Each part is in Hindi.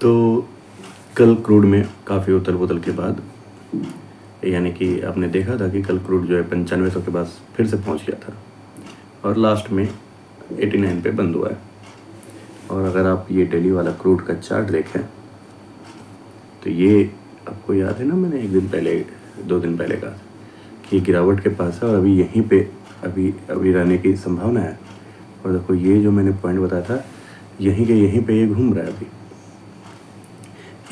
तो कल क्रूड में काफ़ी उथल पुथल के बाद, यानी कि आपने देखा था कि कल क्रूड जो है 9500 के पास फिर से पहुंच गया था और लास्ट में 89 पे बंद हुआ है। और अगर आप ये डेली वाला क्रूड का चार्ट देखें तो ये आपको याद है ना, मैंने एक दिन पहले 2 दिन पहले कहा था कि गिरावट के पास है और अभी यहीं पे अभी रहने की संभावना है। और देखो ये जो मैंने पॉइंट बताया था यहीं के यहीं पे ये घूम रहा है। अभी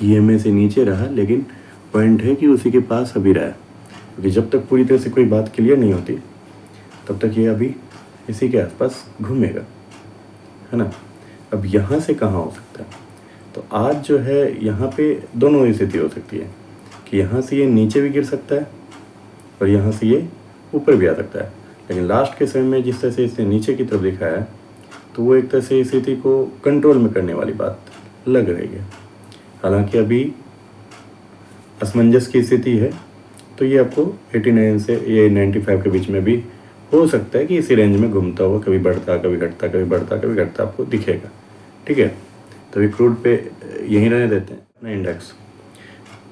EMA से नीचे रहा, लेकिन पॉइंट है कि उसी के पास अभी रहा है, क्योंकि जब तक पूरी तरह से कोई बात क्लियर नहीं होती तब तक ये अभी इसी के आसपास घूमेगा, है ना। अब यहाँ से कहाँ हो सकता है, तो आज जो है यहाँ पे दोनों स्थिति हो सकती है कि यहाँ से ये नीचे भी गिर सकता है और यहाँ से ये ऊपर भी आ सकता है। लेकिन लास्ट के समय में जिस तरह से इसने नीचे की तरफ दिखाया है तो वो एक तरह से स्थिति को कंट्रोल में करने वाली बात लग रही है। हालांकि अभी असमंजस की स्थिति है, तो ये आपको 89 से ये 95 के बीच में भी हो सकता है कि इसी रेंज में घूमता हुआ कभी बढ़ता कभी घटता कभी बढ़ता कभी घटता आपको दिखेगा। ठीक है, तो ये क्रूड पे यहीं रहने देते हैं ना इंडेक्स।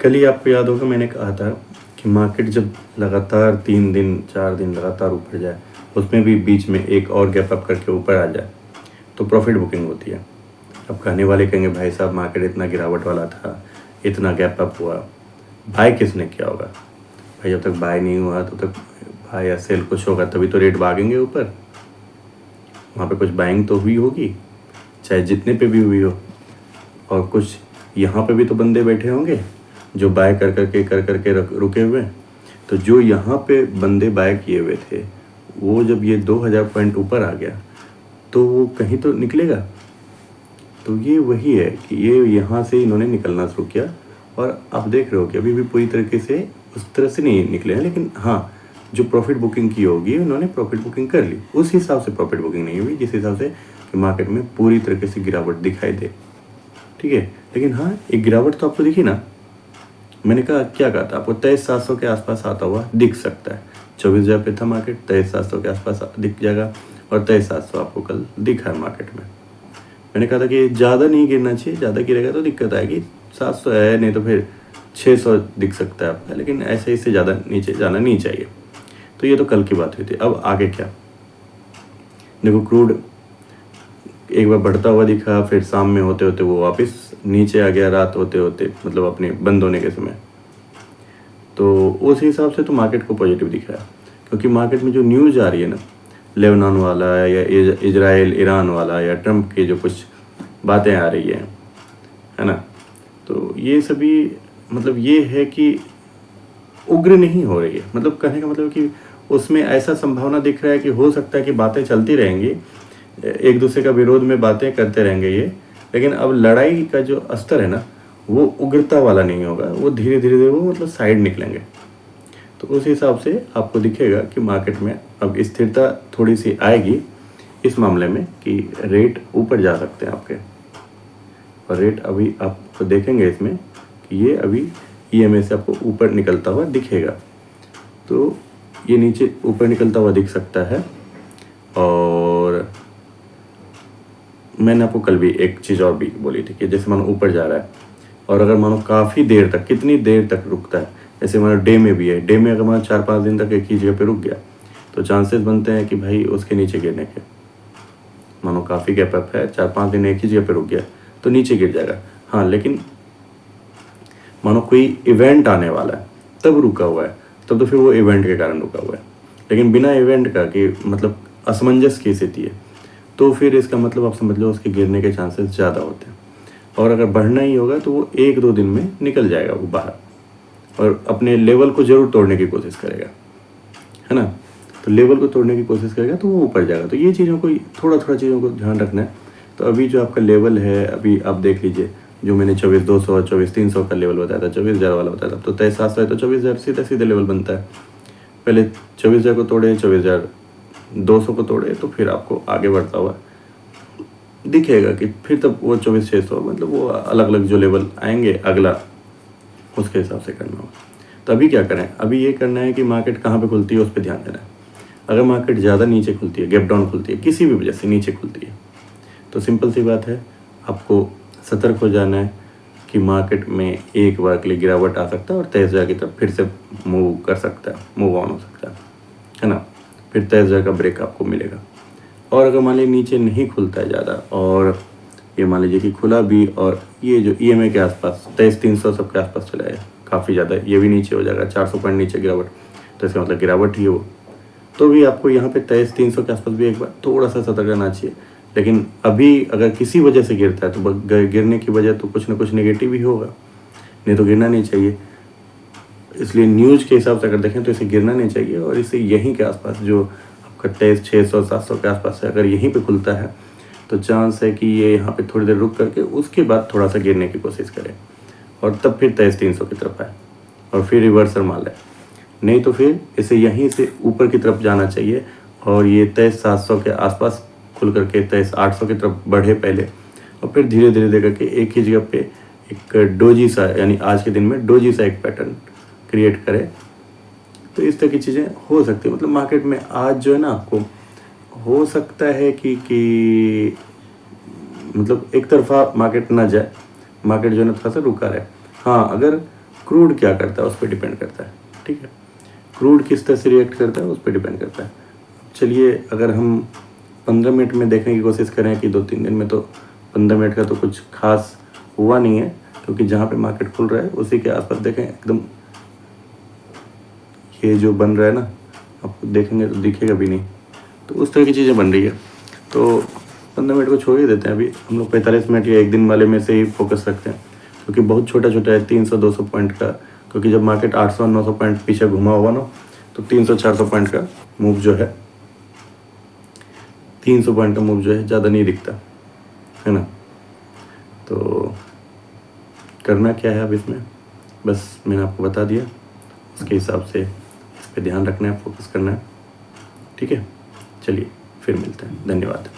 कल ही आपको याद होगा मैंने कहा था कि मार्केट जब लगातार 3 दिन 4 दिन लगातार ऊपर जाए, उसमें भी बीच में एक और गैप अप करके ऊपर आ जाए तो प्रॉफिट बुकिंग होती है। अब कहने वाले कहेंगे भाई साहब मार्केट इतना गिरावट वाला था, इतना गैप अप हुआ, बाय किसने किया होगा? भाई जब तक बाय नहीं हुआ तब तक बाय या सेल कुछ होगा तभी तो रेट भागेंगे ऊपर। वहाँ पे कुछ बाइंग तो हुई होगी, चाहे जितने पे भी हुई हो, और कुछ यहाँ पे भी तो बंदे बैठे होंगे जो बाय कर करके रुके हुए हैं। तो जो यहाँ पे बंदे बाय किए हुए थे वो जब ये 2000 पॉइंट ऊपर आ गया तो वो कहीं तो निकलेगा। तो ये वही है कि ये यहाँ से इन्होंने निकलना शुरू किया और आप देख रहे हो कि अभी भी पूरी तरीके से उस तरह से नहीं निकले हैं, लेकिन हाँ जो प्रॉफिट बुकिंग की होगी उन्होंने प्रॉफिट बुकिंग कर ली। उस हिसाब से प्रॉफिट बुकिंग नहीं हुई जिस हिसाब से कि मार्केट में पूरी तरीके से गिरावट दिखाई दे। ठीक है, लेकिन हाँ एक गिरावट तो आपको दिखी ना। मैंने कहा क्या कहा था आपको, 23,700 के आसपास आता हुआ दिख सकता है। 24,000 पे था मार्केट, 23,700 के आसपास दिख जाएगा और 23,700 आपको कल दिखा है मार्केट में। मैंने कहा था कि ज़्यादा नहीं गिरना चाहिए, ज़्यादा गिरेगा तो दिक्कत आएगी। 700 है, नहीं तो फिर 600 दिख सकता है आपका, लेकिन ऐसे इससे ज़्यादा नीचे जाना नहीं चाहिए। तो ये तो कल की बात हुई थी। अब आगे क्या देखो, क्रूड एक बार बढ़ता हुआ दिखा, फिर शाम में होते होते वो वापस नीचे आ गया, रात होते होते मतलब अपने बंद होने के समय। तो उस हिसाब से तो मार्केट को पॉजिटिव दिख रहा है, क्योंकि मार्केट में जो न्यूज़ आ रही है ना, लेबनान वाला या इजराइल ईरान वाला या ट्रंप की जो कुछ बातें आ रही है ना, तो ये सभी मतलब ये है कि उग्र नहीं हो रही है। मतलब कहने का मतलब कि उसमें ऐसा संभावना दिख रहा है कि हो सकता है कि बातें चलती रहेंगी, एक दूसरे का विरोध में बातें करते रहेंगे ये, लेकिन अब लड़ाई का जो स्तर है ना वो उग्रता वाला नहीं होगा, वो धीरे धीरे वो मतलब साइड निकलेंगे। तो उस हिसाब से आपको दिखेगा कि मार्केट में अब स्थिरता थोड़ी सी आएगी इस मामले में कि रेट ऊपर जा सकते हैं आपके। और रेट अभी आप देखेंगे इसमें कि ये अभी EMA से आपको ऊपर निकलता हुआ दिखेगा, तो ये नीचे ऊपर निकलता हुआ दिख सकता है। और मैंने आपको कल भी एक चीज़ और भी बोली थी कि जैसे मानो ऊपर जा रहा है और अगर मानो काफ़ी देर तक, कितनी देर तक रुकता है, जैसे मानो डे में भी है, डे में अगर मानो 4-5 दिन तक एक ही जगह पे रुक गया तो चांसेस बनते हैं कि भाई उसके नीचे गिरने के। मानो काफ़ी गैप अप है, 4-5 दिन एक ही जगह पे रुक गया तो नीचे गिर जाएगा। हाँ, लेकिन मानो कोई इवेंट आने वाला है तब रुका हुआ है, तब तो फिर वो इवेंट के कारण रुका हुआ है। लेकिन बिना इवेंट का कि मतलब असमंजस की स्थिति है तो फिर इसका मतलब आप समझ लो उसके गिरने के चांसेस ज़्यादा होते हैं। और अगर बढ़ना ही होगा तो वो 1-2 दिन में निकल जाएगा वो बाहर और अपने लेवल को ज़रूर तोड़ने की कोशिश करेगा, है ना। तो लेवल को तोड़ने की कोशिश करेगा तो वो ऊपर जाएगा। तो ये चीज़ों को थोड़ा चीज़ों को ध्यान रखना है। तो अभी जो आपका लेवल है, अभी आप देख लीजिए, जो मैंने 24,200 24,300 का लेवल बताया था, 24,000 वाला बताया था, तो 23,700 है तो 24,000 सीधे लेवल बनता है। पहले 24,000 को तोड़े, 24,200 को तोड़े, तो फिर आपको आगे बढ़ता हुआ दिखेगा कि फिर तब वो 24,600 मतलब वो अलग अलग जो लेवल आएंगे अगला उसके हिसाब से करना होगा। तो अभी क्या करें, अभी ये करना है कि मार्केट कहाँ पे खुलती है उस पर ध्यान देना है। अगर मार्केट ज़्यादा नीचे खुलती है, गैप डाउन खुलती है, किसी भी वजह से नीचे खुलती है, तो सिंपल सी बात है, आपको सतर्क हो जाना है। कि मार्केट में एक बार के लिए गिरावट आ सकता है और 23,000 की तरफ फिर से मूव कर सकता है, मूव ऑन हो सकता है ना। फिर 23,000 का ब्रेक आपको मिलेगा। और अगर मान लीजिए नीचे नहीं खुलता है ज़्यादा और ये मान लीजिए कि खुला भी और ये जो EMA के आसपास 23,300 सबके आसपास चला है, काफ़ी ज़्यादा, ये भी नीचे हो जाएगा, 400 पॉइंट नीचे गिरावट, तो इसका मतलब गिरावट ही है वो। तो भी आपको यहाँ पे 23,300 के आसपास भी एक बार थोड़ा सा सतर्क रहना चाहिए। लेकिन अभी अगर किसी वजह से गिरता है तो गिरने की वजह तो कुछ ना कुछ नेगेटिव ही होगा, नहीं तो गिरना नहीं चाहिए। इसलिए न्यूज़ के हिसाब से अगर देखें तो इसे गिरना नहीं चाहिए और इसे यहीं के आसपास जो आपका 23,600-700 के आसपास है, अगर यहीं पे खुलता है तो चांस है कि ये यहाँ पे थोड़ी देर रुक करके उसके बाद थोड़ा सा गिरने की कोशिश करे और तब फिर 23,300 की तरफ आए और फिर रिवर्सल मार ले। नहीं तो फिर इसे यहीं से ऊपर की तरफ जाना चाहिए और ये 23,700 के आसपास खुल करके 23,800 की तरफ बढ़े पहले और फिर धीरे धीरे दे करके एक ही जगह पे एक डोजी सा, यानी आज के दिन में डोजी सा एक पैटर्न क्रिएट करे। तो इस तरह की चीज़ें हो सकती है। मतलब मार्केट में आज जो है ना, आपको हो सकता है कि मतलब एक तरफा मार्केट ना जाए, मार्केट जो है ना थोड़ा सा रुका रहे। हाँ, अगर क्रूड क्या करता है उस पर डिपेंड करता है, ठीक है। क्रूड किस तरह से रिएक्ट करता है उस पर डिपेंड करता है। चलिए अगर हम 15 मिनट में देखने की कोशिश करें कि 2-3 दिन में, तो 15 मिनट का तो कुछ खास हुआ नहीं है, क्योंकि जहाँ पे मार्केट खुल रहा है उसी के आसपास देखें एकदम ये जो बन रहा है ना, आपको देखेंगे तो दिखेगा भी नहीं, तो उस तरह की चीज़ें बन रही है। तो 15 मिनट को छोड़ ही देते हैं। अभी हम लोग 45 मिनट या एक दिन वाले में से ही फोकस रखते हैं, क्योंकि बहुत छोटा छोटा है 300-200 पॉइंट का। क्योंकि जब मार्केट 800-900 पॉइंट पीछे घुमा हुआ ना, तो 300-400 पॉइंट का मूव जो है, 300 पॉइंट का मूव जो है ज़्यादा नहीं दिखता है ना। तो करना क्या है अब इसमें, बस मैंने आपको बता दिया, उसके हिसाब से इस पर ध्यान रखना है, फोकस करना है, ठीक है। चलिए फिर मिलते हैं, धन्यवाद।